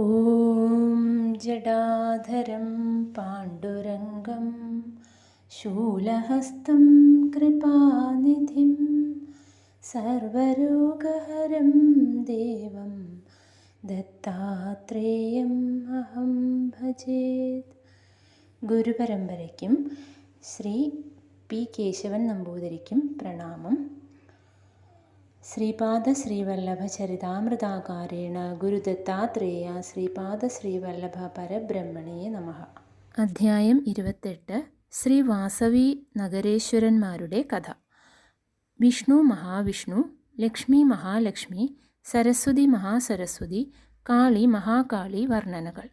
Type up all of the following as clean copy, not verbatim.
ॐ जडाधरं पाण्डुरङ्गं शूलहस्तं कृपानिधिं सर्वरोगहरं देवं दत्तात्रेयम् अहं भजेत्. ഗുരുപരമ്പരയ്ക്കും ശ്രീ പി കേശവൻ നമ്പൂതിരിക്കും പ്രണാമം. ശ്രീപാദ ശ്രീവല്ലഭ ചരിതാമൃതാകാരേണ ഗുരുദത്താത്രേയ ശ്രീപാദ ശ്രീവല്ലഭ പരബ്രഹ്മണേ നമഃ. അധ്യായം 28. ശ്രീ വാസവി നഗരേശ്വരന്മാരുടെ കഥ. വിഷ്ണു മഹാവിഷ്ണു, ലക്ഷ്മി മഹാലക്ഷ്മി, സരസ്വതി മഹാസരസ്വതി, കാളി മഹാകാളി വർണ്ണനകൾ.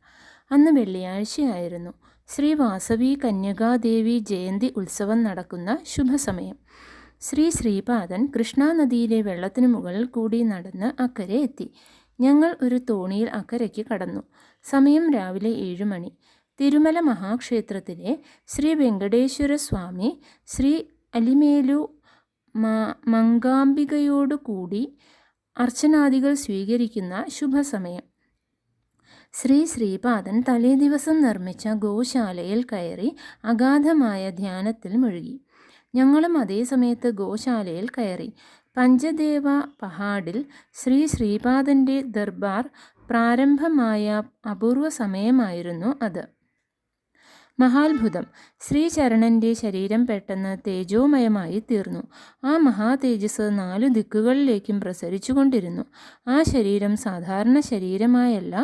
അന്ന് വെള്ളിയാഴ്ചയായിരുന്നു. ശ്രീ വാസവി കന്യകാദേവി ജയന്തി ഉത്സവം നടക്കുന്ന ശുഭസമയം. ശ്രീപാദൻ കൃഷ്ണാനദിയിലെ വെള്ളത്തിനു മുകളിൽ കൂടി നടന്ന് അക്കരെ എത്തി. ഞങ്ങൾ ഒരു തോണിയിൽ അക്കരയ്ക്ക് കടന്നു. സമയം രാവിലെ 7 മണി. തിരുമല മഹാക്ഷേത്രത്തിലെ ശ്രീ വെങ്കടേശ്വര സ്വാമി ശ്രീ അലിമേലു മങ്കാംബികയോടു കൂടി അർച്ചനാദികൾ സ്വീകരിക്കുന്ന ശുഭസമയം. ശ്രീപാദൻ തലേ ദിവസം നിർമ്മിച്ച ഗോശാലയിൽ കയറി അഗാധമായ ധ്യാനത്തിൽ മുഴുകി. ഞങ്ങളും അതേ സമയത്ത് ഗോശാലയിൽ കയറി. പഞ്ചദേവ പഹാഡിൽ ശ്രീപാദൻ്റെ ദർബാർ പ്രാരംഭമായ അപൂർവ സമയമായിരുന്നു അത്. മഹാത്ഭുതം! ശ്രീചരണൻ്റെ ശരീരം പെട്ടെന്ന് തേജോമയമായി തീർന്നു. ആ മഹാതേജസ് 4 ദിക്കുകളിലേക്കും പ്രസരിച്ചുകൊണ്ടിരുന്നു. ആ ശരീരം സാധാരണ ശരീരമായല്ല,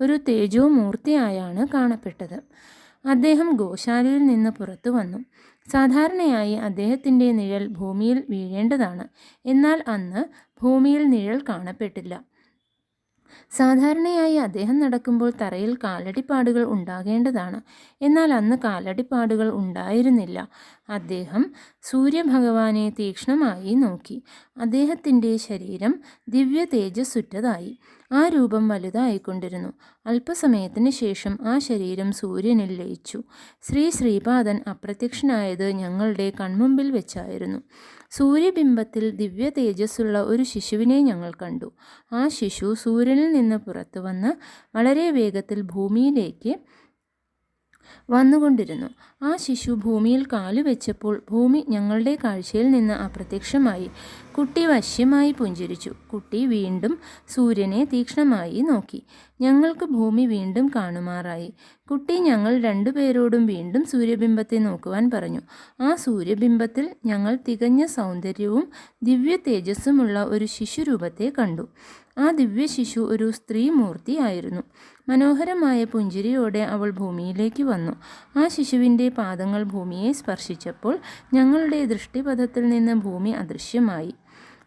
ഒരു തേജോമൂർത്തിയായാണ് കാണപ്പെട്ടത്. അദ്ദേഹം ഗോശാലയിൽ നിന്ന് പുറത്തു വന്നു. സാധാരണയായി അദ്ദേഹത്തിൻ്റെ നിഴൽ ഭൂമിയിൽ വീഴേണ്ടതാണ്. എന്നാൽ അന്ന് ഭൂമിയിൽ നിഴൽ കാണപ്പെട്ടില്ല. സാധാരണയായി അദ്ദേഹം നടക്കുമ്പോൾ തറയിൽ കാലടിപ്പാടുകൾ ഉണ്ടാകേണ്ടതാണ്. എന്നാൽ അന്ന് കാലടിപ്പാടുകൾ ഉണ്ടായിരുന്നില്ല. അദ്ദേഹം സൂര്യഭഗവാനെ തീക്ഷ്ണമായി നോക്കി. അദ്ദേഹത്തിൻ്റെ ശരീരം ദിവ്യ തേജസ്സുറ്റതായി. ആ രൂപം വലുതായിക്കൊണ്ടിരുന്നു. അല്പസമയത്തിന് ശേഷം ആ ശരീരം സൂര്യനിൽ ലയിച്ചു. ശ്രീപാദൻ അപ്രത്യക്ഷനായത് ഞങ്ങളുടെ കൺമുമ്പിൽ വെച്ചായിരുന്നു. സൂര്യബിംബത്തിൽ ദിവ്യ തേജസ്സുള്ള ഒരു ശിശുവിനെ ഞങ്ങൾ കണ്ടു. ആ ശിശു സൂര്യനിൽ നിന്ന് പുറത്തു വന്ന് വളരെ വേഗത്തിൽ ഭൂമിയിലേക്ക് വന്നുകൊണ്ടിരുന്നു. ആ ശിശു ഭൂമിയിൽ കാലുവെച്ചപ്പോൾ ഭൂമി ഞങ്ങളുടെ കാഴ്ചയിൽ നിന്ന് അപ്രത്യക്ഷമായി. കുട്ടി വശ്യമായി പുഞ്ചിരിച്ചു. കുട്ടി വീണ്ടും സൂര്യനെ തീക്ഷ്ണമായി നോക്കി. ഞങ്ങൾക്ക് ഭൂമി വീണ്ടും കാണുമാറായി. കുട്ടി ഞങ്ങൾ 2 പേരോടും വീണ്ടും സൂര്യബിംബത്തെ നോക്കുവാൻ പറഞ്ഞു. ആ സൂര്യബിംബത്തിൽ ഞങ്ങൾ തികഞ്ഞ സൗന്ദര്യവും ദിവ്യ തേജസ്സുമുള്ള ഒരു ശിശുരൂപത്തെ കണ്ടു. ആ ദിവ്യ ശിശു ഒരു സ്ത്രീമൂർത്തിയായിരുന്നു. മനോഹരമായ പുഞ്ചിരിയോടെ അവൾ ഭൂമിയിലേക്ക് വന്നു. ആ ശിശുവിൻ്റെ പാദങ്ങൾ ഭൂമിയെ സ്പർശിച്ചപ്പോൾ ഞങ്ങളുടെ ദൃഷ്ടിപഥത്തിൽ നിന്ന് ഭൂമി അദൃശ്യമായി.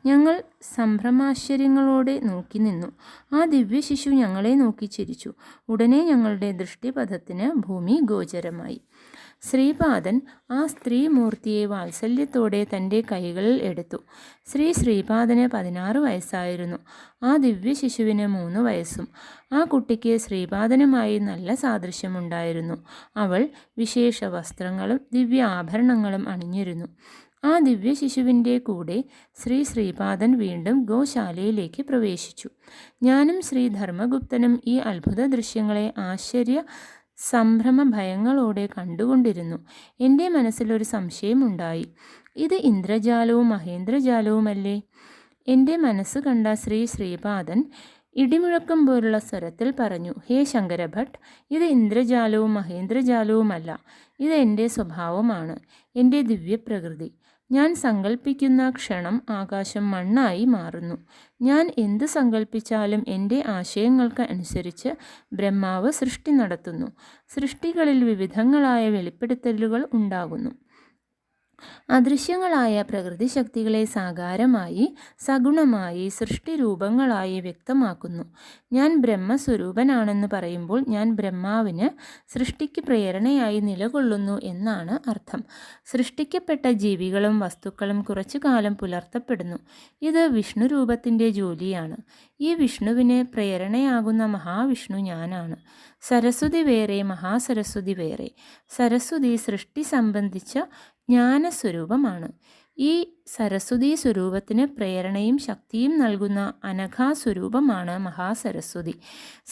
ഞങ്ങൾ സംഭ്രമാശ്ചര്യങ്ങളോടെ നോക്കി നിന്നു. ആ ദിവ്യ ശിശു ഞങ്ങളെ നോക്കി ചിരിച്ചു. ഉടനെ ഞങ്ങളുടെ ദൃഷ്ടിപഥത്തിന് ഭൂമി ഗോചരമായി. ശ്രീപാദൻ ആ സ്ത്രീമൂർത്തിയെ വാത്സല്യത്തോടെ തൻ്റെ കൈകളിൽ എടുത്തു. ശ്രീപാദന് 16 വയസ്സായിരുന്നു. ആ ദിവ്യ ശിശുവിന് 3 വയസ്സും. ആ കുട്ടിക്ക് ശ്രീപാദനുമായി നല്ല സാദൃശ്യമുണ്ടായിരുന്നു. അവൾ വിശേഷ വസ്ത്രങ്ങളും ദിവ്യ ആഭരണങ്ങളും അണിഞ്ഞിരുന്നു. ആ ദിവ്യ ശിശുവിൻ്റെ കൂടെ ശ്രീപാദൻ വീണ്ടും ഗോശാലയിലേക്ക് പ്രവേശിച്ചു. ഞാനും ധർമ്മഗുപ്തനും ഈ അത്ഭുത ദൃശ്യങ്ങളെ സംഭ്രമ ഭയങ്ങളോടെ കണ്ടുകൊണ്ടിരുന്നു. എൻ്റെ മനസ്സിലൊരു സംശയമുണ്ടായി. ഇത് ഇന്ദ്രജാലവും മഹേന്ദ്രജാലവുമല്ലേ? എൻ്റെ മനസ്സ് കണ്ട ശ്രീപാദൻ ഇടിമുഴക്കം പോലുള്ള സ്വരത്തിൽ പറഞ്ഞു, ഹേ ശങ്കരഭട്ട്, ഇത് ഇന്ദ്രജാലവും മഹേന്ദ്രജാലവുമല്ല. ഇത് എൻ്റെ സ്വഭാവമാണ്, എൻ്റെ ദിവ്യപ്രകൃതി. ഞാൻ സങ്കല്പിക്കുന്ന ക്ഷണം ആകാശം മണ്ണായി മാറുന്നു. ഞാൻ എന്ത് സങ്കല്പിച്ചാലും എൻ്റെ ആശയങ്ങൾക്ക് അനുസരിച്ച് ബ്രഹ്മാവ് സൃഷ്ടി നടത്തുന്നു. സൃഷ്ടികളിൽ വിവിധങ്ങളായ വെളിപ്പെടുത്തലുകൾ ഉണ്ടാകുന്നു. അദൃശ്യങ്ങളായ പ്രകൃതി ശക്തികളെ സാകാരമായി സഗുണമായി സൃഷ്ടിരൂപങ്ങളായി വ്യക്തമാക്കുന്നു. ഞാൻ ബ്രഹ്മസ്വരൂപനാണെന്ന് പറയുമ്പോൾ ഞാൻ ബ്രഹ്മാവിന് സൃഷ്ടിക്ക് പ്രേരണയായി നിലകൊള്ളുന്നു എന്നാണ് അർത്ഥം. സൃഷ്ടിക്കപ്പെട്ട ജീവികളും വസ്തുക്കളും കുറച്ചു കാലം പുലർത്തപ്പെടുന്നു. ഇത് വിഷ്ണു രൂപത്തിൻ്റെ ജോലിയാണ്. ഈ വിഷ്ണുവിന് പ്രേരണയാകുന്ന മഹാവിഷ്ണു ഞാനാണ്. സരസ്വതി വേറെ, മഹാസരസ്വതി വേറെ. സരസ്വതി സൃഷ്ടി സംബന്ധിച്ച ജ്ഞാനസ്വരൂപമാണ്. ഈ സരസ്വതീ സ്വരൂപത്തിന് പ്രേരണയും ശക്തിയും നൽകുന്ന അനഘാസ്വരൂപമാണ് മഹാസരസ്വതി.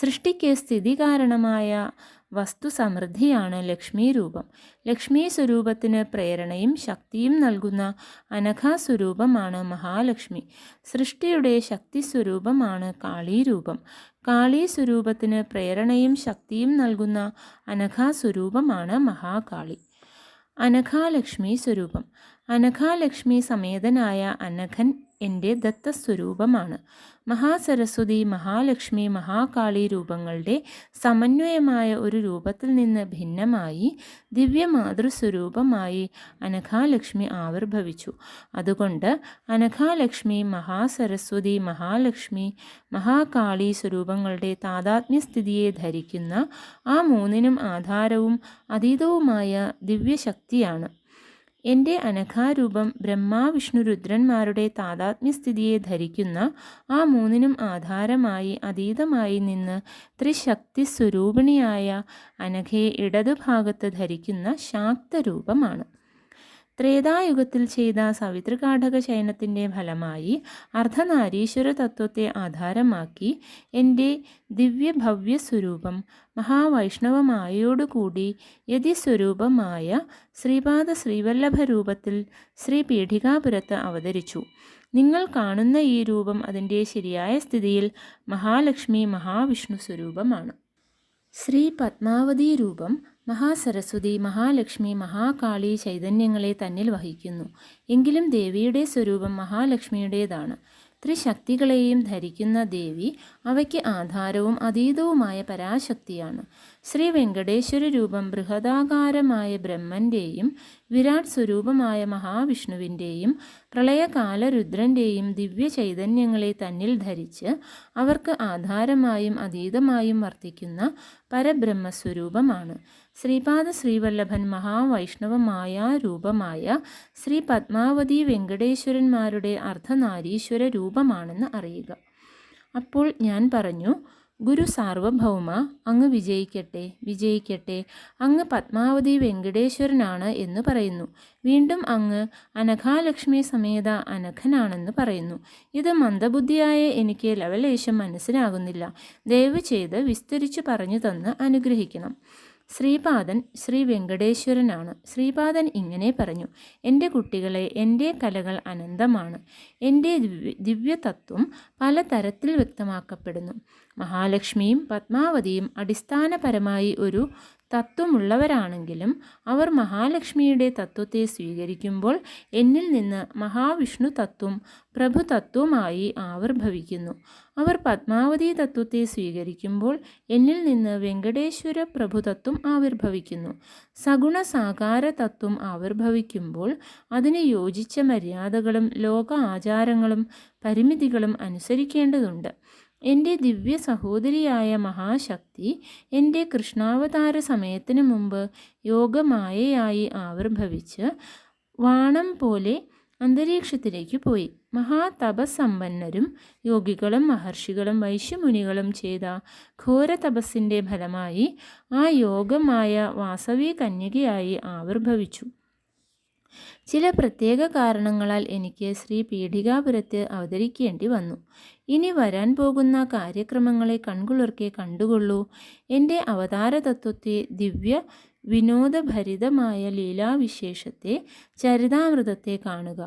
സൃഷ്ടിക്ക് സ്ഥിതി കാരണമായ വസ്തു സമൃദ്ധിയാണ് ലക്ഷ്മി രൂപം. ലക്ഷ്മി സ്വരൂപത്തിന് പ്രേരണയും ശക്തിയും നൽകുന്ന അനഘാസ്വരൂപമാണ് മഹാലക്ഷ്മി. സൃഷ്ടിയുടെ ശക്തി സ്വരൂപമാണ് കാളീ രൂപം. കാളീ സ്വരൂപത്തിന് പ്രേരണയും ശക്തിയും നൽകുന്ന അനഘാസ്വരൂപമാണ് മഹാകാളി. അനഘാലക്ഷ്മി സ്വരൂപം. അനഘാലക്ഷ്മി സമേതനായ അനഘൻ എൻ്റെ ദത്തസ്വരൂപമാണ്. മഹാസരസ്വതി, മഹാലക്ഷ്മി, മഹാകാളി രൂപങ്ങളുടെ സമന്വയമായ ഒരു രൂപത്തിൽ നിന്ന് ഭിന്നമായി ദിവ്യമാതൃസ്വരൂപമായി അനഘാലക്ഷ്മി ആവിർഭവിച്ചു. അതുകൊണ്ട് അനഘാലക്ഷ്മി, മഹാസരസ്വതി, മഹാലക്ഷ്മി, മഹാകാളി സ്വരൂപങ്ങളുടെ താതാത്മ്യസ്ഥിതിയെ ധരിക്കുന്ന ആ മൂന്നിനും ആധാരവും അതീതവുമായ ദിവ്യശക്തിയാണ്. എൻ്റെ അനഘാരൂപം ബ്രഹ്മ വിഷ്ണു രുദ്രന്മാരുടെ താതാത്മ്യസ്ഥിതിയെ ധരിക്കുന്ന ആ മൂന്നിനും ആധാരമായി അതീതമായി നിന്ന് ത്രിശക്തി സ്വരൂപിണിയായ അനഘയെ ഇടതുഭാഗത്ത് ധരിക്കുന്ന ശാക്തരൂപമാണ്. ത്രേതായുഗത്തിൽ ചെയ്ത സവിതൃകാഠക ശയനത്തിൻ്റെ ഫലമായി അർദ്ധനാരീശ്വര തത്വത്തെ ആധാരമാക്കി എൻ്റെ ദിവ്യഭവ്യ സ്വരൂപം മഹാവൈഷ്ണവമായോടുകൂടി യതിസ്വരൂപമായ ശ്രീപാദ ശ്രീവല്ലഭ രൂപത്തിൽ ശ്രീ പീഠികാപുരത്ത് അവതരിച്ചു. നിങ്ങൾ കാണുന്ന ഈ രൂപം അതിൻ്റെ ശരിയായ സ്ഥിതിയിൽ മഹാലക്ഷ്മി മഹാവിഷ്ണു സ്വരൂപമാണ്. ശ്രീ പത്മാവതി രൂപം മഹാസരസ്വതി, മഹാലക്ഷ്മി, മഹാകാളി ചൈതന്യങ്ങളെ തന്നിൽ വഹിക്കുന്നു. എങ്കിലും ദേവിയുടെ സ്വരൂപം മഹാലക്ഷ്മിയുടേതാണ്. ത്രിശക്തികളെയും ധരിക്കുന്ന ദേവി അവയ്ക്ക് ആധാരവും അതീതവുമായ പരാശക്തിയാണ്. ശ്രീ വെങ്കടേശ്വര രൂപം ബൃഹദാകാരമായ ബ്രഹ്മൻ്റെയും വിരാട് സ്വരൂപമായ മഹാവിഷ്ണുവിൻ്റെയും പ്രളയകാല രുദ്രൻ്റെയും ദിവ്യ ചൈതന്യങ്ങളെ തന്നിൽ ധരിച്ച് അവർക്ക് ആധാരമായും അതീതമായും വർത്തിക്കുന്ന പരബ്രഹ്മസ്വരൂപമാണ്. ശ്രീപാദ ശ്രീവല്ലഭൻ മഹാവൈഷ്ണവമായ രൂപമായ ശ്രീ പത്മാവതി വെങ്കടേശ്വരന്മാരുടെ അർദ്ധനാരീശ്വര രൂപമാണെന്ന് അറിയുക. അപ്പോൾ ഞാൻ പറഞ്ഞു, ഗുരു സാർവഭൗമ, അങ്ങ് വിജയിക്കട്ടെ. അങ്ങ് പത്മാവതി വെങ്കടേശ്വരനാണ് എന്ന് പറയുന്നു. വീണ്ടും അങ്ങ് അനഘാലക്ഷ്മി സമേത അനഘനാണെന്ന് പറയുന്നു. ഇത് മന്ദബുദ്ധിയായ എനിക്ക് ലവലേശം മനസ്സിലാകുന്നില്ല. ദയവ് ചെയ്ത് വിസ്തരിച്ചു പറഞ്ഞു തന്ന് അനുഗ്രഹിക്കണം. ശ്രീപാദൻ ശ്രീ വെങ്കടേശ്വരനാണ്. ശ്രീപാദൻ ഇങ്ങനെ പറഞ്ഞു: എൻ്റെ കുട്ടികളെ, എൻ്റെ കലകൾ അനന്തമാണ്. എൻ്റെ ദിവ്യതത്വം പലതരത്തിൽ വ്യക്തമാക്കപ്പെടുന്നു. മഹാലക്ഷ്മിയും പത്മാവതിയും അടിസ്ഥാനപരമായി ഒരു തത്വമുള്ളവരാണെങ്കിലും അവർ മഹാലക്ഷ്മിയുടെ തത്വത്തെ സ്വീകരിക്കുമ്പോൾ എന്നിൽ നിന്ന് മഹാവിഷ്ണു തത്വം പ്രഭുതത്വമായി ആവിർഭവിക്കുന്നു. അവർ പത്മാവതി തത്വത്തെ സ്വീകരിക്കുമ്പോൾ എന്നിൽ നിന്ന് വെങ്കടേശ്വര പ്രഭുതത്വം ആവിർഭവിക്കുന്നു. സഗുണ സാകാര തത്വം ആവിർഭവിക്കുമ്പോൾ അതിന് യോജിച്ച മര്യാദകളും ലോക ആചാരങ്ങളും പരിമിതികളും അനുസരിക്കേണ്ടതുണ്ട്. എൻ്റെ ദിവ്യ സഹോദരിയായ മഹാശക്തി എൻ്റെ കൃഷ്ണാവതാര സമയത്തിന് മുമ്പ് യോഗമായയായി ആവിർഭവിച്ച് വാണം പോലെ അന്തരീക്ഷത്തിലേക്ക് പോയി. മഹാതപസമ്പന്നരും യോഗികളും മഹർഷികളും വൈശ്യമുനികളും ചെയ്ത ഘോര തപസ്സിൻ്റെ ഫലമായി ആ യോഗമായ വാസവി കന്യകയായി ആവിർഭവിച്ചു. ചില പ്രത്യേക കാരണങ്ങളാൽ എനിക്ക് ശ്രീ പീഠികാപുരത്ത് അവതരിക്കേണ്ടി വന്നു. ഇനി വരാൻ പോകുന്ന കാര്യക്രമങ്ങളെ കൺകുളിർക്കെ കണ്ടുകൊള്ളൂ. എൻ്റെ അവതാരതത്വത്തെ, ദിവ്യ വിനോദഭരിതമായ ലീലാവിശേഷത്തെ, ചരിതാമൃതത്തെ കാണുക.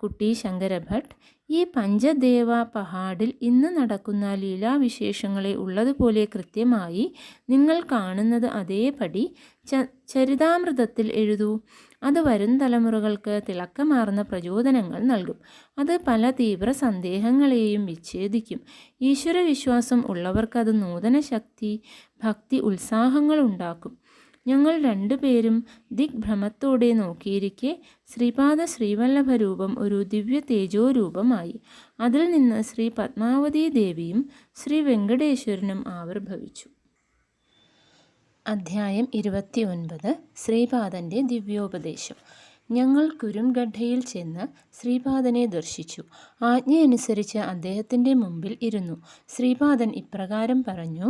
കുട്ടി ശങ്കരഭട്ട് ഈ പഞ്ചദേവ പഹാഡിൽ ഇന്ന് നടക്കുന്ന ലീലാവിശേഷങ്ങളെ ഉള്ളതുപോലെ കൃത്യമായി നിങ്ങൾ കാണുന്നത് അതേപടി ചരിതാമൃതത്തിൽ എഴുതൂ. അത് വരും തലമുറകൾക്ക് തിളക്കമാർന്ന പ്രചോദനങ്ങൾ നൽകും. അത് പല തീവ്ര സന്ദേഹങ്ങളെയും വിച്ഛേദിക്കും. ഈശ്വരവിശ്വാസം ഉള്ളവർക്കത് നൂതന ശക്തി, ഭക്തി, ഉത്സാഹങ്ങൾ ഉണ്ടാക്കും. ഞങ്ങൾ രണ്ടുപേരും ദിഗ്ഭ്രമത്തോടെ നോക്കിയിരിക്കെ ശ്രീപാദ ശ്രീവല്ലഭ രൂപം ഒരു ദിവ്യ തേജോരൂപമായി. അതിൽ നിന്ന് ശ്രീ പത്മാവതി ദേവിയും ശ്രീ വെങ്കടേശ്വരനും ആവിർഭവിച്ചു. അധ്യായം 29. ശ്രീപാദൻ്റെ ദിവ്യോപദേശം. ഞങ്ങൾ കുരുംഗഡ്ഡയിൽ ചെന്ന് ശ്രീപാദനെ ദർശിച്ചു. ആജ്ഞയനുസരിച്ച് അദ്ദേഹത്തിൻ്റെ മുമ്പിൽ ഇരുന്നു. ശ്രീപാദൻ ഇപ്രകാരം പറഞ്ഞു: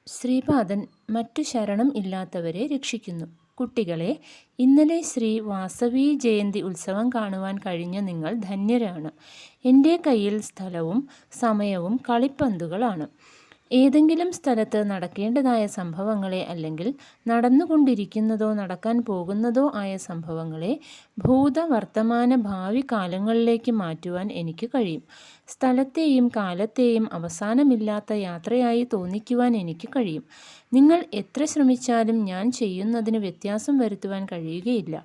ശ്രീപാദൻ മറ്റു ശരണം ഇല്ലാത്തവരെ രക്ഷിക്കുന്നു. കുട്ടികളെ, ഇന്നലെ ശ്രീ വാസവി ജയന്തി ഉത്സവം കാണുവാൻ കഴിഞ്ഞ നിങ്ങൾ ധന്യരാണ്. എൻ്റെ കയ്യിൽ സ്ഥലവും സമയവും കളിപ്പന്തുകളാണ്. ഏതെങ്കിലും സ്ഥലത്ത് നടക്കേണ്ടതായ സംഭവങ്ങളെ അല്ലെങ്കിൽ നടന്നുകൊണ്ടിരിക്കുന്നതോ നടക്കാൻ പോകുന്നതോ ആയ സംഭവങ്ങളെ ഭൂത, വർത്തമാന, ഭാവി കാലങ്ങളിലേക്ക് മാറ്റുവാൻ എനിക്ക് കഴിയും. സ്ഥലത്തെയും കാലത്തെയും അവസാനമില്ലാത്ത യാത്രയായി തോന്നിക്കുവാൻ എനിക്ക് കഴിയും. നിങ്ങൾ എത്ര ശ്രമിച്ചാലും ഞാൻ ചെയ്യുന്നതിന് വ്യത്യാസം വരുത്തുവാൻ കഴിയുകയില്ല.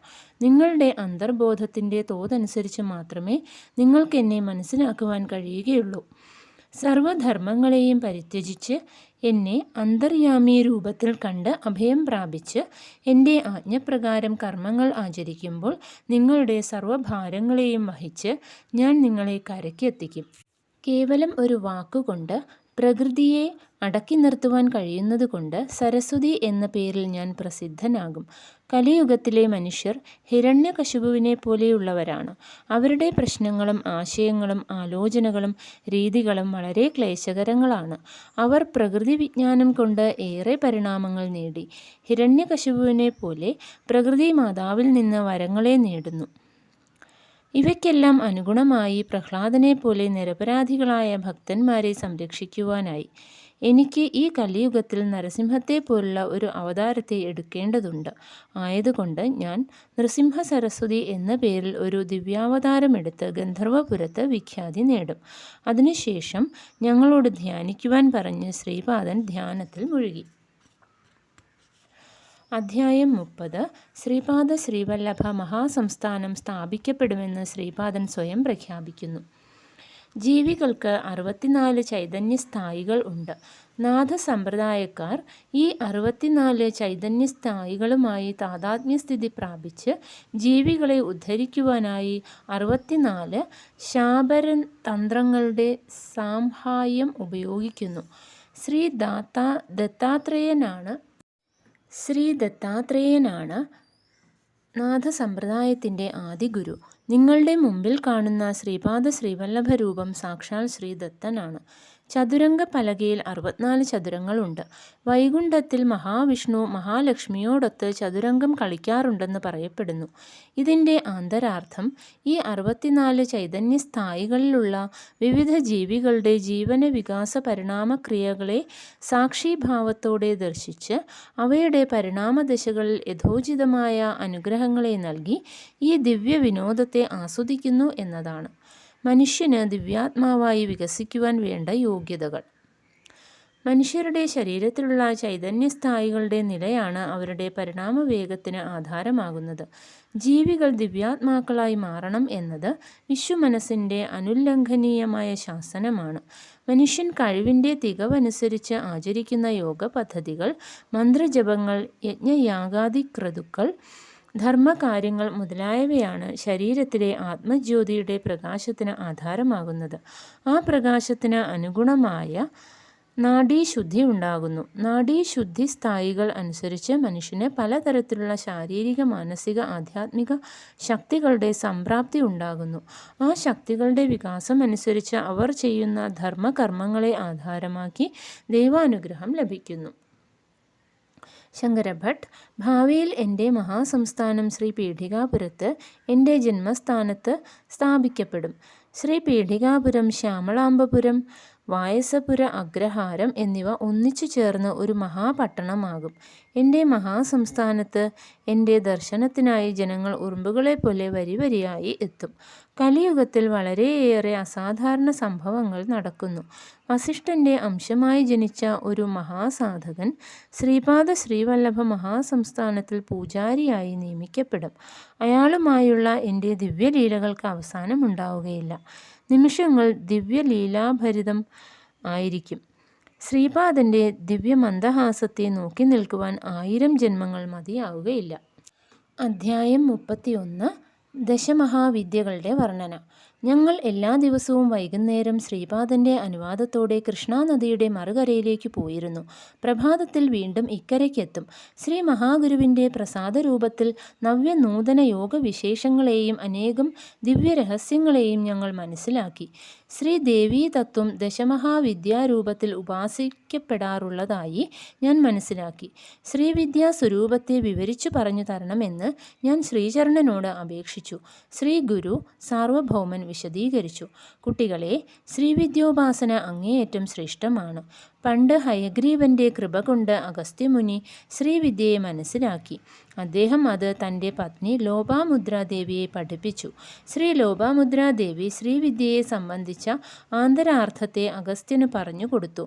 നിങ്ങളുടെ അന്തർബോധത്തിൻ്റെ തോതനുസരിച്ച് മാത്രമേ നിങ്ങൾക്കെന്നെ മനസ്സിലാക്കുവാൻ കഴിയുകയുള്ളൂ. സർവധർമ്മങ്ങളെയും പരിത്യജിച്ച് എന്നെ അന്തർയാമി രൂപത്തിൽ കണ്ട് അഭയം പ്രാപിച്ച് എൻ്റെ ആജ്ഞപ്രകാരം കർമ്മങ്ങൾ ആചരിക്കുമ്പോൾ നിങ്ങളുടെ സർവഭാരങ്ങളെയും വഹിച്ച് ഞാൻ നിങ്ങളെ കരയ്ക്കെത്തിക്കും. കേവലം ഒരു വാക്കുകൊണ്ട് പ്രകൃതിയെ അടക്കി നിർത്തുവാൻ കഴിയുന്നതുകൊണ്ട് സരസ്വതി എന്ന പേരിൽ ഞാൻ പ്രസിദ്ധനാകും. കലിയുഗത്തിലെ മനുഷ്യർ ഹിരണ്യകശിപുവിനെ പോലെയുള്ളവരാണ്. അവരുടെ പ്രശ്നങ്ങളും ആശയങ്ങളും ആലോചനകളും രീതികളും വളരെ ക്ലേശകരങ്ങളാണ്. അവർ പ്രകൃതി വിജ്ഞാനം കൊണ്ട് ഏറെ പരിണാമങ്ങൾ നേടി. ഹിരണ്യകശിപുവിനെ പോലെ പ്രകൃതി മാതാവിൽ നിന്ന് വരങ്ങളെ നേടുന്നു. ഇവയ്ക്കെല്ലാം അനുഗുണമായി പ്രഹ്ലാദനെ പോലെ നിരപരാധികളായ ഭക്തന്മാരെ സംരക്ഷിക്കുവാനായി എനിക്ക് ഈ കലിയുഗത്തിൽ നരസിംഹത്തെ പോലുള്ള ഒരു അവതാരത്തെ എടുക്കേണ്ടതുണ്ട്. ആയതുകൊണ്ട് ഞാൻ നൃസിംഹ സരസ്വതി എന്ന പേരിൽ ഒരു ദിവ്യാവതാരമെടുത്ത് ഗന്ധർവപുരത്ത് വിഖ്യാതി നേടും. അതിനുശേഷം ഞങ്ങളോട് ധ്യാനിക്കുവാൻ പറഞ്ഞ് ശ്രീപാദൻ ധ്യാനത്തിൽ മുഴുകി. അധ്യായം 30. ശ്രീപാദ ശ്രീവല്ലഭ മഹാസംസ്ഥാനം സ്ഥാപിക്കപ്പെടുമെന്ന് ശ്രീപാദൻ സ്വയം പ്രഖ്യാപിക്കുന്നു. ജീവികൾക്ക് 64 ചൈതന്യസ്ഥായികൾ ഉണ്ട്. നാഥസമ്പ്രദായക്കാർ ഈ 64 ചൈതന്യസ്ഥായികളുമായി താതാത്മ്യസ്ഥിതി പ്രാപിച്ച് ജീവികളെ ഉദ്ധരിക്കുവാനായി 64 ശാപരതന്ത്രങ്ങളുടെ സാംഹായം ഉപയോഗിക്കുന്നു. ശ്രീ ദത്താത്രേയനാണ് നാഥസമ്പ്രദായത്തിൻ്റെ ആദിഗുരു. നിങ്ങളുടെ മുമ്പിൽ കാണുന്ന ശ്രീപാദ ശ്രീവല്ലഭ രൂപം സാക്ഷാൽ ശ്രീ ദത്തനാണ്. ചതുരംഗ പലകയിൽ 64 ചതുരങ്ങളുണ്ട്. വൈകുണ്ഠത്തിൽ മഹാവിഷ്ണു മഹാലക്ഷ്മിയോടൊത്ത് ചതുരംഗം കളിക്കാറുണ്ടെന്ന് പറയപ്പെടുന്നു. ഇതിൻ്റെ ആന്തരാർത്ഥം ഈ 64 ചൈതന്യസ്ഥായികളിലുള്ള വിവിധ ജീവികളുടെ ജീവന വികാസ പരിണാമക്രിയകളെ സാക്ഷിഭാവത്തോടെ ദർശിച്ച് അവയുടെ പരിണാമദശകളിൽ യഥോചിതമായ അനുഗ്രഹങ്ങളെ നൽകി ഈ ദിവ്യ വിനോദത്തെ ആസ്വദിക്കുന്നു എന്നതാണ്. മനുഷ്യന് ദിവ്യാത്മാവായി വികസിക്കുവാൻ വേണ്ട യോഗ്യതകൾ. മനുഷ്യരുടെ ശരീരത്തിലുള്ള ചൈതന്യസ്ഥായികളുടെ നിലയാണ് അവരുടെ പരിണാമവേഗത്തിന് ആധാരമാകുന്നത്. ജീവികൾ ദിവ്യാത്മാക്കളായി മാറണം എന്നത് വിശ്വമനസ്സിൻ്റെ അനുല്ലംഘനീയമായ ശാസനമാണ്. മനുഷ്യൻ കഴിവിൻ്റെ തികവനുസരിച്ച് ആചരിക്കുന്ന യോഗ പദ്ധതികൾ, മന്ത്രജപങ്ങൾ, യജ്ഞയാഗാദി ക്രതുക്കൾ, ധർമ്മകാര്യങ്ങൾ മുതലായവയാണ് ശരീരത്തിലെ ആത്മജ്യോതിയുടെ പ്രകാശത്തിന് ആധാരമാകുന്നത്. ആ പ്രകാശത്തിന് അനുഗുണമായ നാഡീശുദ്ധി ഉണ്ടാകുന്നു. നാഡീശുദ്ധി സ്ഥായികൾ അനുസരിച്ച് മനുഷ്യന് പലതരത്തിലുള്ള ശാരീരിക, മാനസിക, ആധ്യാത്മിക ശക്തികളുടെ സംപ്രാപ്തി ഉണ്ടാകുന്നു. ആ ശക്തികളുടെ വികാസം അനുസരിച്ച് അവർ ചെയ്യുന്ന ധർമ്മകർമ്മങ്ങളെ ആധാരമാക്കി ദൈവാനുഗ്രഹം ലഭിക്കുന്നു. ശങ്കരഭട്ട്, ഭാവിയിൽ എൻ്റെ മഹാസംസ്ഥാനം ശ്രീ പീഠികാപുരത്ത് എൻ്റെ ജന്മസ്ഥാനത്ത് സ്ഥാപിക്കപ്പെടും. ശ്രീ പീഠികാപുരം, ശ്യാമളാംബപുരം, വായസപുര അഗ്രഹാരം എന്നിവ ഒന്നിച്ചു ചേർന്ന് ഒരു മഹാപട്ടണമാകും. എൻ്റെ മഹാസംസ്ഥാനത്ത് എൻ്റെ ദർശനത്തിനായി ജനങ്ങൾ ഉറുമ്പുകളെപ്പോലെ വരിവരിയായി എത്തും. കലിയുഗത്തിൽ വളരെയേറെ അസാധാരണ സംഭവങ്ങൾ നടക്കുന്നു. വസിഷ്ഠൻ്റെ അംശമായി ജനിച്ച ഒരു മഹാസാധകൻ ശ്രീപാദ ശ്രീവല്ലഭ മഹാസംസ്ഥാനത്തിൽ പൂജാരിയായി നിയമിക്കപ്പെടും. അയാളുമായുള്ള എൻ്റെ ദിവ്യലീലകൾക്ക് അവസാനമുണ്ടാവുകയില്ല. നിമിഷങ്ങൾ ദിവ്യലീലാഭരിതം ആയിരിക്കും. ശ്രീപാദൻ്റെ ദിവ്യമന്ദഹാസത്തെ നോക്കി നിൽക്കുവാൻ 1000 ജന്മങ്ങൾ മതിയാവുകയില്ല. അധ്യായം 31. ദശമഹാവിദ്യകളുടെ വർണ്ണന. ഞങ്ങൾ എല്ലാ ദിവസവും വൈകുന്നേരം ശ്രീപാദൻ്റെ അനുവാദത്തോടെ കൃഷ്ണാനദിയുടെ മറുകരയിലേക്ക് പോയിരുന്നു. പ്രഭാതത്തിൽ വീണ്ടും ഇക്കരയ്ക്കെത്തും. ശ്രീ മഹാഗുരുവിൻ്റെ പ്രസാദരൂപത്തിൽ നവ്യനൂതന യോഗവിശേഷങ്ങളെയും അനേകം ദിവ്യരഹസ്യങ്ങളെയും ഞങ്ങൾ മനസ്സിലാക്കി. ശ്രീദേവീ തത്വം ദശമഹാവിദ്യാരൂപത്തിൽ ഉപാസിക്കപ്പെടാറുള്ളതായി ഞാൻ മനസ്സിലാക്കി. ശ്രീവിദ്യാ സ്വരൂപത്തെ വിവരിച്ചു പറഞ്ഞു തരണമെന്ന് ഞാൻ ശ്രീചരണനോട് അപേക്ഷിച്ചു. ശ്രീ ഗുരു സാർവഭൗമൻ വിശദീകരിച്ചു. കുട്ടികളെ, ശ്രീവിദ്യോപാസന അങ്ങേയറ്റം ശ്രേഷ്ഠമാണ്. പണ്ട് ഹയഗ്രീവന്റെ കൃപ കൊണ്ട് അഗസ്ത്യമുനി ശ്രീവിദ്യയെ മനസ്സിലാക്കി. അദ്ദേഹം അത് തൻ്റെ പത്നി ലോപാമുദ്രാദേവിയെ പഠിപ്പിച്ചു. ശ്രീ ലോപാമുദ്രാദേവി ശ്രീവിദ്യയെ സംബന്ധിച്ച ആന്തരാർത്ഥത്തെ അഗസ്ത്യന് പറഞ്ഞു കൊടുത്തു.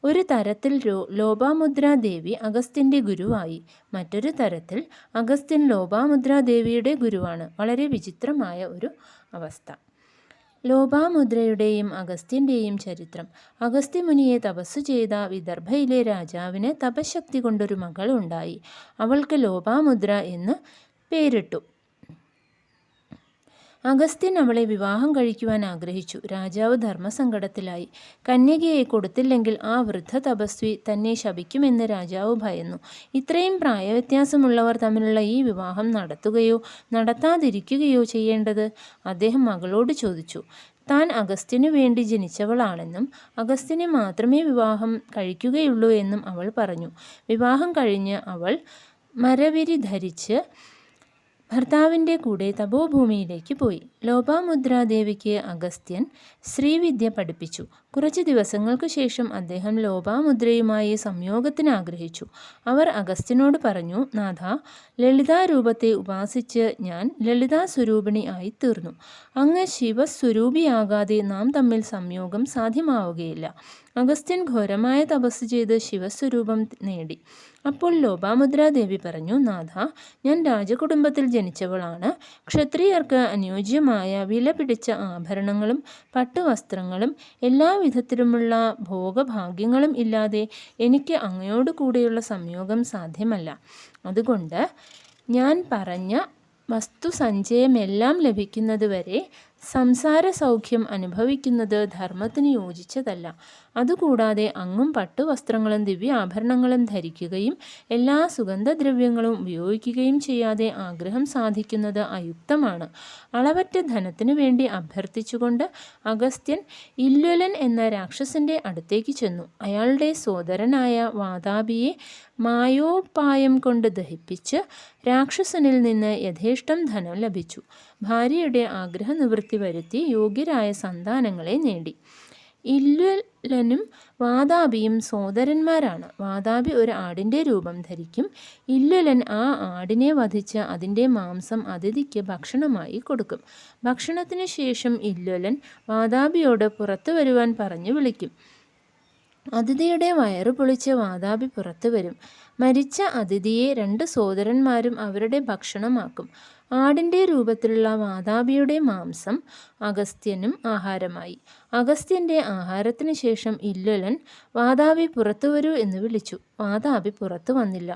ഒരു തരത്തിൽ ലോപാമുദ്രാദേവി അഗസ്ത്യൻ്റെ ഗുരുവായി. മറ്റൊരു തരത്തിൽ അഗസ്ത്യൻ ലോപാമുദ്രാദേവിയുടെ ഗുരുവാണ്. വളരെ വിചിത്രമായ ഒരു അവസ്ഥ. ലോപാമുദ്രയുടെയും അഗസ്ത്യൻ്റെയും ചരിത്രം. അഗസ്ത്യമുനിയെ തപസ്സു ചെയ്ത വിദർഭയിലെ രാജാവിന് തപശക്തി കൊണ്ടൊരു മകൾ ഉണ്ടായി. അവൾക്ക് ലോപാമുദ്ര എന്ന് പേരിട്ടു. അഗസ്ത്യൻ അവളെ വിവാഹം കഴിക്കുവാൻ ആഗ്രഹിച്ചു. രാജാവ് ധർമ്മസങ്കടത്തിലായി. കന്യകയെ കൊടുത്തില്ലെങ്കിൽ ആ വൃദ്ധ തപസ്വി തന്നെ ശപിക്കുമെന്ന് രാജാവ് ഭയന്നു. ഇത്രയും പ്രായവ്യത്യാസമുള്ളവർ തമ്മിലുള്ള ഈ വിവാഹം നടത്തുകയോ നടത്താതിരിക്കുകയോ ചെയ്യേണ്ടത്? അദ്ദേഹം മകളോട് ചോദിച്ചു. താൻ അഗസ്ത്യനു വേണ്ടി ജനിച്ചവളാണെന്നും അഗസ്ത്യനെ മാത്രമേ വിവാഹം കഴിക്കുകയുള്ളൂ എന്നും അവൾ പറഞ്ഞു. വിവാഹം കഴിഞ്ഞ് അവൾ മരവിരി ധരിച്ച് ഭർത്താവിൻ്റെ കൂടെ തപോഭൂമിയിലേക്ക് പോയി. ലോപാമുദ്രാദേവിക്ക് അഗസ്ത്യൻ ശ്രീവിദ്യ പഠിപ്പിച്ചു. കുറച്ച് ദിവസങ്ങൾക്ക് ശേഷം അദ്ദേഹം ലോപാമുദ്രയുമായി സംയോഗത്തിന് ആഗ്രഹിച്ചു. അവർ അഗസ്ത്യനോട് പറഞ്ഞു, നാഥ, ലളിതാരൂപത്തെ ഉപാസിച്ച് ഞാൻ ലളിതാ സ്വരൂപിണി ആയിത്തീർന്നു. അങ്ങ് ശിവസ്വരൂപിയാകാതെ നാം തമ്മിൽ സംയോഗം സാധ്യമാവുകയില്ല. അഗസ്ത്യൻ ഘോരമായ തപസ് ചെയ്ത് ശിവസ്വരൂപം നേടി. അപ്പോൾ ലോപാമുദ്രാദേവി പറഞ്ഞു, നാഥ, ഞാൻ രാജകുടുംബത്തിൽ ജനിച്ചവളാണ്. ക്ഷത്രിയർക്ക് അനുയോജ്യമായ വില പിടിച്ച ആഭരണങ്ങളും പട്ടുവസ്ത്രങ്ങളും എല്ലാ വിധത്തിലുമുള്ള ഭോഗഭാഗ്യങ്ങളും ഇല്ലാതെ എനിക്ക് അങ്ങയോട് കൂടെയുള്ള സംയോഗം സാധ്യമല്ല. അതുകൊണ്ട് ഞാൻ പറഞ്ഞ വസ്തുസഞ്ചയമെല്ലാം ലഭിക്കുന്നതുവരെ സംസാര സൗഖ്യം അനുഭവിക്കുന്നത് ധർമ്മത്തിന് യോജിച്ചതല്ല. അതുകൂടാതെ അങ്ങും പട്ടുവസ്ത്രങ്ങളും ദിവ്യാഭരണങ്ങളും ധരിക്കുകയും എല്ലാ സുഗന്ധദ്രവ്യങ്ങളും ഉപയോഗിക്കുകയും ചെയ്യാതെ ആഗ്രഹം സാധിക്കുന്നത് അയുക്തമാണ്. അളവറ്റ ധനത്തിനു വേണ്ടി അഭ്യർത്ഥിച്ചുകൊണ്ട് അഗസ്ത്യൻ ഇല്വലൻ എന്ന രാക്ഷസന്റെ അടുത്തേക്ക് ചെന്നു. അയാളുടെ സോദരനായ വാതാപിയെ മായോപായം കൊണ്ട് ദഹിപ്പിച്ച് രാക്ഷസനിൽ നിന്ന് യഥേഷ്ടം ധനം ലഭിച്ചു. ഭാര്യയുടെ ആഗ്രഹനിവൃത്തി വരുത്തി യോഗ്യരായ സന്താനങ്ങളെ നേടി. ഇല്വലനും വാതാപിയും സോദരന്മാരാണ്. വാതാപി ഒരു ആടിൻ്റെ രൂപം ധരിക്കും. ഇല്വലൻ ആ ആടിനെ വധിച്ച് അതിൻ്റെ മാംസം അതിഥിക്ക് ഭക്ഷണമായി കൊടുക്കും. ഭക്ഷണത്തിന് ശേഷം ഇല്വലൻ വാതാപിയോട് പുറത്തു വരുവാൻ പറഞ്ഞു വിളിക്കും. അതിഥിയുടെ വയറു പൊളിച്ച് വാതാപി പുറത്തു വരും. മരിച്ച അതിഥിയെ 2 സോദരന്മാരും അവരുടെ ഭക്ഷണമാക്കും. ആടിൻ്റെ രൂപത്തിലുള്ള വാതാപിയുടെ മാംസം അഗസ്ത്യനും ആഹാരമായി. അഗസ്ത്യൻ്റെ ആഹാരത്തിന് ശേഷം ഇല്വലൻ വാതാപി പുറത്തു വരൂ എന്ന് വിളിച്ചു. വാതാപി പുറത്തു വന്നില്ല.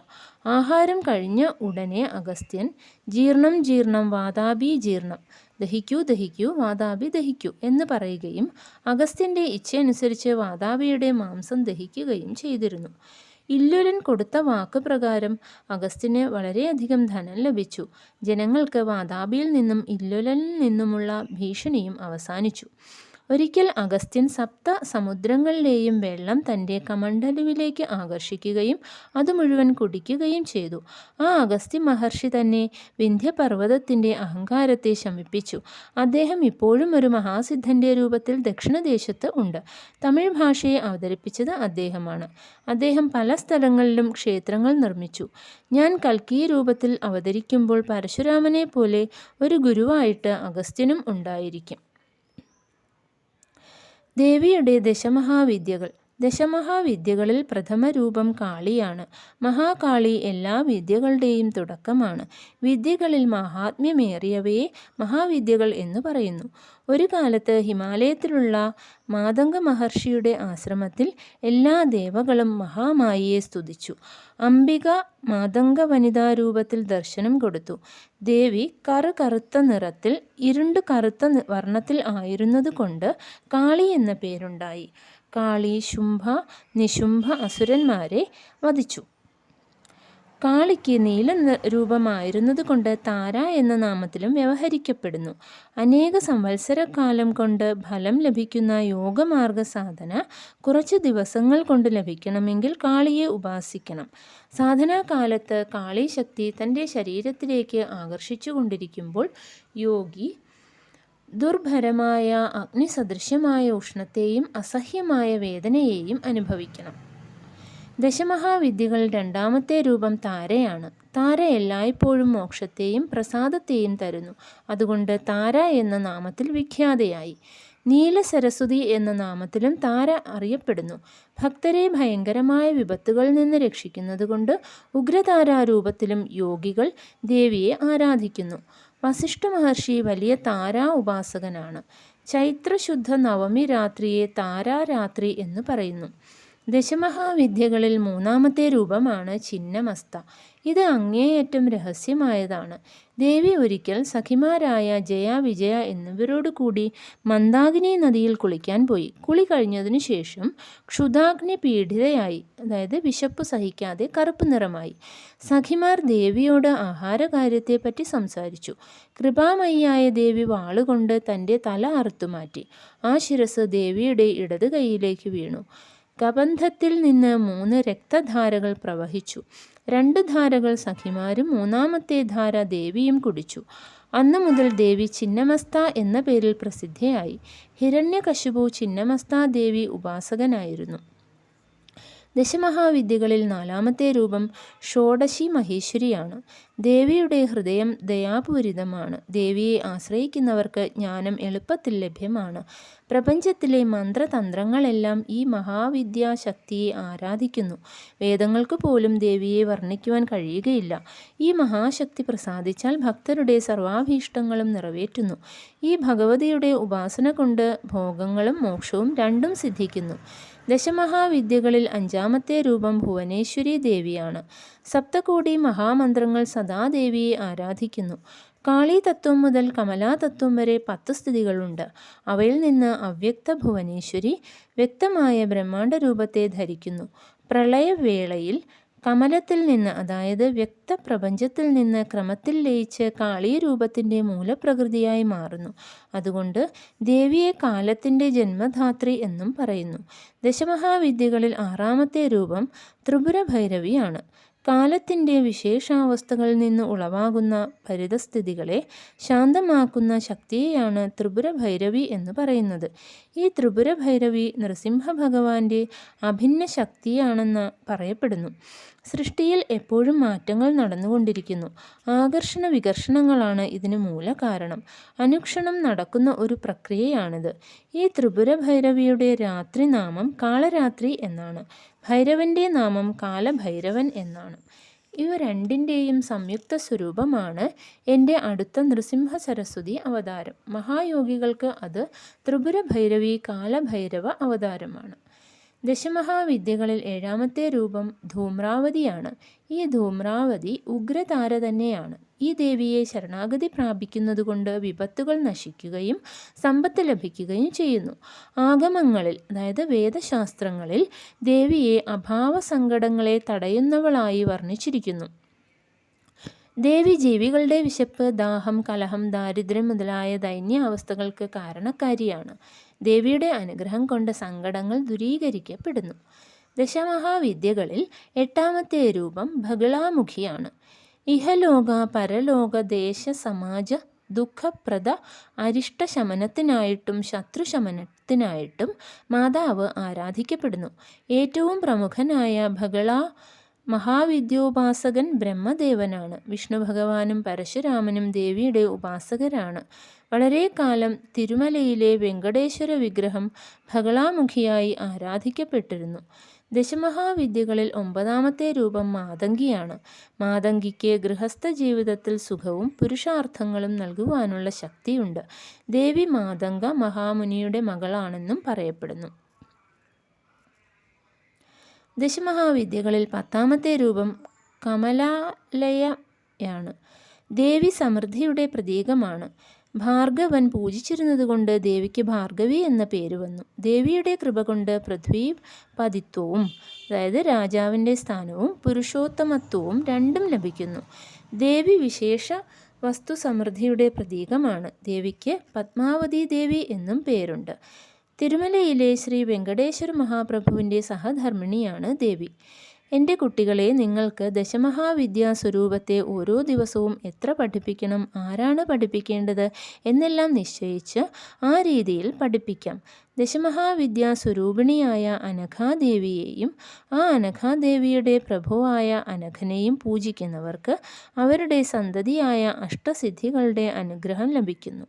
ആഹാരം കഴിഞ്ഞ ഉടനെ അഗസ്ത്യൻ, ജീർണം ജീർണം വാതാപി ജീർണം, ദഹിക്കൂ ദഹിക്കൂ വാതാപി ദഹിക്കൂ എന്ന് പറയുകയും അഗസ്ത്യൻ്റെ ഇച്ഛയനുസരിച്ച് വാതാപിയുടെ മാംസം ദഹിക്കുകയും ചെയ്തിരുന്നു. ഇല്വലൻ കൊടുത്ത വാക്ക് പ്രകാരം അഗസ്ത്യന് വളരെയധികം ധനം ലഭിച്ചു. ജനങ്ങൾക്ക് വാതാപിയിൽ നിന്നും ഇല്വലനിൽ നിന്നുമുള്ള ഭീഷണിയും അവസാനിച്ചു. ഒരിക്കൽ അഗസ്ത്യൻ 7 സമുദ്രങ്ങളിലെയും വെള്ളം തൻ്റെ കമണ്ഡലുവിലേക്ക് ആകർഷിക്കുകയും അത് മുഴുവൻ കുടിക്കുകയും ചെയ്തു. ആ അഗസ്ത്യ മഹർഷി തന്നെ വിന്ധ്യപർവ്വതത്തിൻ്റെ അഹങ്കാരത്തെ ശമിപ്പിച്ചു. അദ്ദേഹം ഇപ്പോഴും ഒരു മഹാസിദ്ധൻ്റെ രൂപത്തിൽ ദക്ഷിണദേശത്ത് ഉണ്ട്. തമിഴ് ഭാഷയെ അവതരിപ്പിച്ചത് അദ്ദേഹമാണ്. അദ്ദേഹം പല സ്ഥലങ്ങളിലും ക്ഷേത്രങ്ങൾ നിർമ്മിച്ചു. ഞാൻ കൽക്കി രൂപത്തിൽ അവതരിക്കുമ്പോൾ പരശുരാമനെ പോലെ ഒരു ഗുരുവായിട്ട് അഗസ്ത്യനും ഉണ്ടായിരിക്കും. ദേവിയുടെ ദശമഹാവിദ്യകൾ. ദശമഹാവിദ്യകളിൽ പ്രഥമ രൂപം കാളിയാണ്. മഹാകാളി എല്ലാ വിദ്യകളുടെയും തുടക്കമാണ്. വിദ്യകളിൽ മഹാത്മ്യമേറിയവയെ മഹാവിദ്യകൾ എന്ന് പറയുന്നു. ഒരു കാലത്ത് ഹിമാലയത്തിലുള്ള മാതംഗ മഹർഷിയുടെ ആശ്രമത്തിൽ എല്ലാ ദേവകളും മഹാമായിയെ സ്തുതിച്ചു. അംബിക മാതംഗ വനിതാരൂപത്തിൽ ദർശനം കൊടുത്തു. ദേവി കറുത്ത നിറത്തിൽ ഇരുണ്ടു കറുത്ത വർണ്ണത്തിൽ ആയിരുന്നതുകൊണ്ട് കാളി എന്ന പേരുണ്ടായി. കാളി ശുംഭ നിശുംഭ അസുരന്മാരെ വധിച്ചു. കാളിക്ക് നീല രൂപമായിരുന്നതുകൊണ്ട് താര എന്ന നാമത്തിലും വ്യവഹരിക്കപ്പെടുന്നു. അനേക സംവത്സരക്കാലം കൊണ്ട് ഫലം ലഭിക്കുന്ന യോഗമാർഗ സാധന കുറച്ച് ദിവസങ്ങൾ കൊണ്ട് ലഭിക്കണമെങ്കിൽ കാളിയെ ഉപാസിക്കണം. സാധനാകാലത്ത് കാളി ശക്തി തൻ്റെ ശരീരത്തിലേക്ക് ആകർഷിച്ചു കൊണ്ടിരിക്കുമ്പോൾ യോഗി ദുർഭരമായ അഗ്നിസദൃശ്യമായ ഉഷ്ണത്തെയും അസഹ്യമായ വേദനയെയും അനുഭവിക്കണം. ദശമഹാവിദ്യകൾ രണ്ടാമത്തെ രൂപം താരയാണ്. താര എല്ലായ്പ്പോഴും മോക്ഷത്തെയും പ്രസാദത്തെയും തരുന്നു. അതുകൊണ്ട് താര എന്ന നാമത്തിൽ വിഖ്യാതയായി. നീല സരസ്വതി എന്ന നാമത്തിലും താര അറിയപ്പെടുന്നു. ഭക്തരെ ഭയങ്കരമായ വിപത്തുകളിൽ നിന്ന് രക്ഷിക്കുന്നതുകൊണ്ട് ഉഗ്രതാരാരൂപത്തിലും യോഗികൾ ദേവിയെ ആരാധിക്കുന്നു. വസിഷ്ഠ മഹർഷി വലിയ താരാ ഉപാസകനാണ്. ചൈത്രശുദ്ധ നവമി രാത്രിയെ താരാരാത്രി എന്ന് പറയുന്നു. ദശമഹാവിദ്യകളിൽ മൂന്നാമത്തെ രൂപമാണ് ചിന്നമസ്ത. ഇത് അങ്ങേയറ്റം രഹസ്യമായതാണ്. ദേവി ഒരിക്കൽ സഖിമാരായ ജയ, വിജയ എന്നിവരോട് കൂടി മന്ദാകിനി നദിയിൽ കുളിക്കാൻ പോയി. കുളി കഴിഞ്ഞതിനു ശേഷം ക്ഷുധാഗ്നി പീഡിതയായി, അതായത് വിശപ്പ് സഹിക്കാതെ കറുപ്പ് നിറമായി. സഖിമാർ ദേവിയോട് ആഹാരകാര്യത്തെപ്പറ്റി സംസാരിച്ചു. കൃപാമയിയായ ദേവി വാളുകൊണ്ട് തൻ്റെ തല അറുത്തുമാറ്റി. ആ ശിരസ് ദേവിയുടെ ഇടത് കൈയിലേക്ക് വീണു. കബന്ധത്തിൽ നിന്ന് 3 രക്തധാരകൾ പ്രവഹിച്ചു. 2 ധാരകൾ സഖിമാരും 3-ാമത്തെ ധാര ദേവിയും കുടിച്ചു. അന്നു മുതൽ ദേവി ചിന്നമസ്ത എന്ന പേരിൽ പ്രസിദ്ധയായി. ഹിരണ്യകശിപു ചിന്നമസ്ത ദേവി ഉപാസകനായിരുന്നു. ദശമഹാവിദ്യകളിൽ 4-ാമത്തെ രൂപം ഷോഡശി മഹേശ്വരിയാണ്. ദേവിയുടെ ഹൃദയം ദയാപൂരിതമാണ്. ദേവിയെ ആശ്രയിക്കുന്നവർക്ക് ജ്ഞാനം എളുപ്പത്തിൽ ലഭ്യമാണ്. പ്രപഞ്ചത്തിലെ മന്ത്രതന്ത്രങ്ങളെല്ലാം ഈ മഹാവിദ്യാശക്തിയെ ആരാധിക്കുന്നു. വേദങ്ങൾക്ക് പോലും ദേവിയെ വർണ്ണിക്കുവാൻ കഴിയുകയില്ല. ഈ മഹാശക്തി പ്രസാദിച്ചാൽ ഭക്തരുടെ സർവാഭീഷ്ടങ്ങളും നിറവേറ്റുന്നു. ഈ ഭഗവതിയുടെ ഉപാസന കൊണ്ട് ഭോഗങ്ങളും മോക്ഷവും രണ്ടും സിദ്ധിക്കുന്നു. ദശമഹാവിദ്യകളിൽ 5-ാമത്തെ രൂപം ഭുവനേശ്വരി ദേവിയാണ്. സപ്തകോടി മഹാമന്ത്രങ്ങൾ സദാ ദേവിയെ ആരാധിക്കുന്നു. കാളി തത്വം മുതൽ കമലാ തത്വം വരെ 10 സ്ഥിതികളുണ്ട്. അവയിൽ നിന്ന് അവ്യക്ത ഭുവനേശ്വരി വ്യക്തമായ ബ്രഹ്മാണ്ഡ രൂപത്തെ ധരിക്കുന്നു. പ്രളയവേളയിൽ കമലത്തിൽ നിന്ന്, അതായത് വ്യക്തപ്രപഞ്ചത്തിൽ നിന്ന് ക്രമത്തിൽ ലയിച്ച് കാളീ രൂപത്തിൻ്റെ മൂലപ്രകൃതിയായി മാറുന്നു. അതുകൊണ്ട് ദേവിയെ കാലത്തിൻ്റെ ജന്മധാത്രി എന്നും പറയുന്നു. ദശമഹാവിദ്യകളിൽ 6-ാമത്തെ രൂപം ത്രിപുരഭൈരവിയാണ്. കാലത്തിൻ്റെ വിശേഷാവസ്ഥകളിൽ നിന്ന് ഉളവാകുന്ന പരിതസ്ഥിതികളെ ശാന്തമാക്കുന്ന ശക്തിയെയാണ് ത്രിപുരഭൈരവി എന്ന് പറയുന്നത്. ഈ ത്രിപുരഭൈരവി നൃസിംഹ ഭഗവാന്റെ അഭിന്ന ശക്തിയാണെന്ന് പറയപ്പെടുന്നു. സൃഷ്ടിയിൽ എപ്പോഴും മാറ്റങ്ങൾ നടന്നുകൊണ്ടിരിക്കുന്നു. ആകർഷണ വികർഷണങ്ങളാണ് ഇതിന് മൂലകാരണം. അനുക്ഷണം നടക്കുന്ന ഒരു പ്രക്രിയയാണിത്. ഈ ത്രിപുരഭൈരവിയുടെ രാത്രി നാമം കാളരാത്രി എന്നാണ്. ഭൈരവൻ്റെ നാമം കാലഭൈരവൻ എന്നാണ്. ഇവ രണ്ടിൻ്റെയും സംയുക്ത സ്വരൂപമാണ് എൻ്റെ അടുത്ത നൃസിംഹ സരസ്വതി അവതാരം. മഹായോഗികൾക്ക് അത് ത്രിപുരഭൈരവി കാലഭൈരവ അവതാരമാണ്. ദശമഹാവിദ്യകളിൽ 7-ാമത്തെ രൂപം ധൂമ്രാവതിയാണ്. ഈ ധൂമ്രാവതി ഉഗ്രതാര തന്നെയാണ്. ഈ ദേവിയെ ശരണാഗതി പ്രാപിക്കുന്നതുകൊണ്ട് വിപത്തുകൾ നശിക്കുകയും സമ്പത്ത് ലഭിക്കുകയും ചെയ്യുന്നു. ആഗമങ്ങളിൽ, അതായത് വേദശാസ്ത്രങ്ങളിൽ ദേവിയെ അഭാവസങ്കടങ്ങളെ തടയുന്നവളായി വർണ്ണിച്ചിരിക്കുന്നു. ദേവി ജീവികളുടെ വിശപ്പ്, ദാഹം, കലഹം, ദാരിദ്ര്യം മുതലായ ദൈന്യാവസ്ഥകൾക്ക് കാരണക്കാരിയാണ്. ദേവിയുടെ അനുഗ്രഹം കൊണ്ട് സങ്കടങ്ങൾ ദൂരീകരിക്കപ്പെടുന്നു. ദശമഹാവിദ്യകളിൽ 8-ാമത്തെ രൂപം ബഗളാമുഖിയാണ്. ഇഹലോക പരലോക ദേശ സമാജ ദുഃഖപ്രദ അരിഷ്ടശമനത്തിനായിട്ടും ശത്രുശമനത്തിനായിട്ടും മാതാവ് ആരാധിക്കപ്പെടുന്നു. ഏറ്റവും പ്രമുഖനായ ബഗളാ മഹാവിദ്യോപാസകൻ ബ്രഹ്മദേവനാണ്. വിഷ്ണു ഭഗവാനും പരശുരാമനും ദേവിയുടെ ഉപാസകരാണ്. വളരെ കാലം തിരുമലയിലെ വെങ്കടേശ്വര വിഗ്രഹം ബഗളാമുഖിയായി ആരാധിക്കപ്പെട്ടിരുന്നു. ദശമഹാവിദ്യകളിൽ 9-ാമത്തെ രൂപം മാതംഗിയാണ്. മാതംഗിക്ക് ഗൃഹസ്ഥ ജീവിതത്തിൽ സുഖവും പുരുഷാർത്ഥങ്ങളും നൽകുവാനുള്ള ശക്തിയുണ്ട്. ദേവി മാതംഗ മഹാമുനിയുടെ മകളാണെന്നും പറയപ്പെടുന്നു. ദശമഹാവിദ്യകളിൽ 10-ാമത്തെ രൂപം കമലാലയയാണ്. ദേവി സമൃദ്ധിയുടെ പ്രതീകമാണ്. ഭാർഗവൻ പൂജിച്ചിരുന്നതുകൊണ്ട് ദേവിക്ക് ഭാർഗവി എന്ന പേര് വന്നു. ദേവിയുടെ കൃപ കൊണ്ട് പൃഥ്വി പതിത്വവും, അതായത് രാജാവിൻ്റെ സ്ഥാനവും പുരുഷോത്തമത്വവും രണ്ടും ലഭിക്കുന്നു. ദേവി വിശേഷ വസ്തു സമൃദ്ധിയുടെ പ്രതീകമാണ്. ദേവിക്ക് പത്മാവതി ദേവി എന്നും പേരുണ്ട്. തിരുമലയിലെ ശ്രീ വെങ്കടേശ്വര മഹാപ്രഭുവിൻ്റെ സഹധർമ്മിണിയാണ് ദേവി. എൻ്റെ കുട്ടികളെ, നിങ്ങൾക്ക് ദശമഹാവിദ്യാസ്വരൂപത്തെ ഓരോ ദിവസവും എത്ര പഠിപ്പിക്കണം, ആരാണ് പഠിപ്പിക്കേണ്ടത് എന്നെല്ലാം നിശ്ചയിച്ച് ആ രീതിയിൽ പഠിപ്പിക്കാം. ദശമഹാവിദ്യാസ്വരൂപിണിയായ അനഘാദേവിയെയും ആ അനഘാദേവിയുടെ പ്രഭുവായ അനഘനെയും പൂജിക്കുന്നവർക്ക് അവരുടെ സന്തതിയായ അഷ്ടസിദ്ധികളുടെ അനുഗ്രഹം ലഭിക്കുന്നു.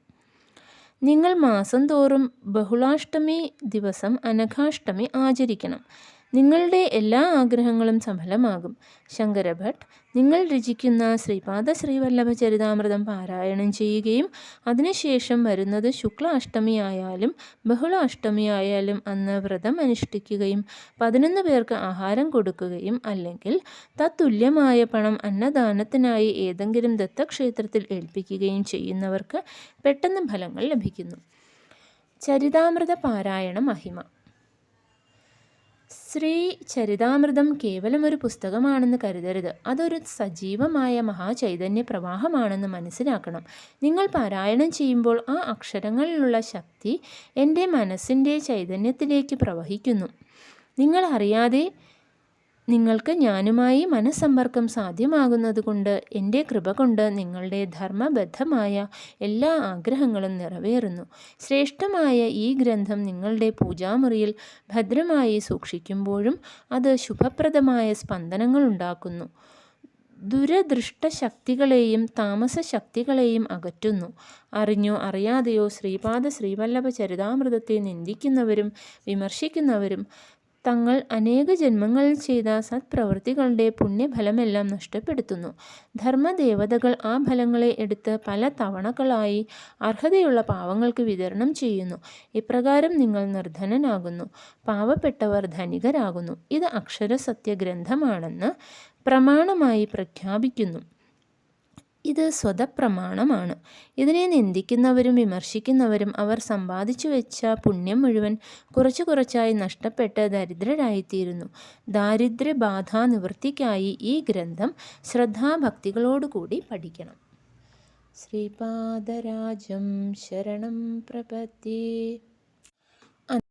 നിങ്ങൾ മാസം തോറും ബഹുളാഷ്ടമി ദിവസം അനഘാഷ്ടമി ആചരിക്കണം. നിങ്ങളുടെ എല്ലാ ആഗ്രഹങ്ങളും സഫലമാകും. ശങ്കരഭട്ട് നിങ്ങൾ രചിക്കുന്ന ശ്രീപാദ ശ്രീവല്ലഭ ചരിതാമൃതം പാരായണം ചെയ്യുകയും അതിനുശേഷം വരുന്നത് ശുക്ല അഷ്ടമി ആയാലും ബഹുള അഷ്ടമി ആയാലും അന്ന് വ്രതം അനുഷ്ഠിക്കുകയും 11 പേർക്ക് ആഹാരം കൊടുക്കുകയും അല്ലെങ്കിൽ തത്തുല്യമായ പണം അന്നദാനത്തിനായി ഏതെങ്കിലും ദത്തക്ഷേത്രത്തിൽ ഏൽപ്പിക്കുകയും ചെയ്യുന്നവർക്ക് പെട്ടെന്ന് ഫലങ്ങൾ ലഭിക്കുന്നു. ചരിതാമൃത പാരായണ മഹിമ. ശ്രീ ചരിതാമൃതം കേവലം ഒരു പുസ്തകമാണെന്ന് കരുതരുത്. അതൊരു സജീവമായ മഹാചൈതന്യ പ്രവാഹമാണെന്ന് മനസ്സിലാക്കണം. നിങ്ങൾ പാരായണം ചെയ്യുമ്പോൾ ആ അക്ഷരങ്ങളിലുള്ള ശക്തി എൻ്റെ മനസ്സിൻ്റെ ചൈതന്യത്തിലേക്ക് പ്രവഹിക്കുന്നു. നിങ്ങൾ അറിയാതെ നിങ്ങൾക്ക് ഞാനുമായി മനസ്സമ്പർക്കം സാധ്യമാകുന്നതുകൊണ്ട് എൻ്റെ കൃപ കൊണ്ട് നിങ്ങളുടെ ധർമ്മബദ്ധമായ എല്ലാ ആഗ്രഹങ്ങളും നിറവേറുന്നു. ശ്രേഷ്ഠമായ ഈ ഗ്രന്ഥം നിങ്ങളുടെ പൂജാമുറിയിൽ ഭദ്രമായി സൂക്ഷിക്കുമ്പോഴും അത് ശുഭപ്രദമായ സ്പന്ദനങ്ങൾ ഉണ്ടാക്കുന്നു. ദുരദൃഷ്ട ശക്തികളെയും താമസ ശക്തികളെയും അകറ്റുന്നു. അറിഞ്ഞോ അറിയാതെയോ ശ്രീപാദ ശ്രീവല്ലഭ ചരിതാമൃതത്തെ നിന്ദിക്കുന്നവരും വിമർശിക്കുന്നവരും തങ്ങൾ അനേക ജന്മങ്ങളിൽ ചെയ്ത സത്പ്രവൃത്തികളുടെ പുണ്യഫലമെല്ലാം നഷ്ടപ്പെടുത്തുന്നു. ധർമ്മദേവതകൾ ആ ഫലങ്ങളെ എടുത്ത് പല തവണകളായി അർഹതയുള്ള പാവങ്ങൾക്ക് വിതരണം ചെയ്യുന്നു. ഇപ്രകാരം നിങ്ങൾ നിർധനനാകുന്നു, പാവപ്പെട്ടവർ ധനികരാകുന്നു. ഇത് അക്ഷരസത്യ ഗ്രന്ഥമാണെന്ന് പ്രമാണമായി പ്രഖ്യാപിക്കുന്നു. ഇത് സ്വതപ്രമാണമാണ്. ഇതിനെ നിന്ദിക്കുന്നവരും വിമർശിക്കുന്നവരും അവർ സമ്പാദിച്ചു വെച്ച പുണ്യം മുഴുവൻ കുറച്ചു കുറച്ചായി നഷ്ടപ്പെട്ട് ദരിദ്രരായിത്തീരുന്നു. ദാരിദ്ര്യബാധ നിവൃത്തിക്കായി ഈ ഗ്രന്ഥം ശ്രദ്ധാഭക്തികളോടുകൂടി പഠിക്കണം. ശ്രീപാദരാജം ശരണം പ്രപദ്യേ.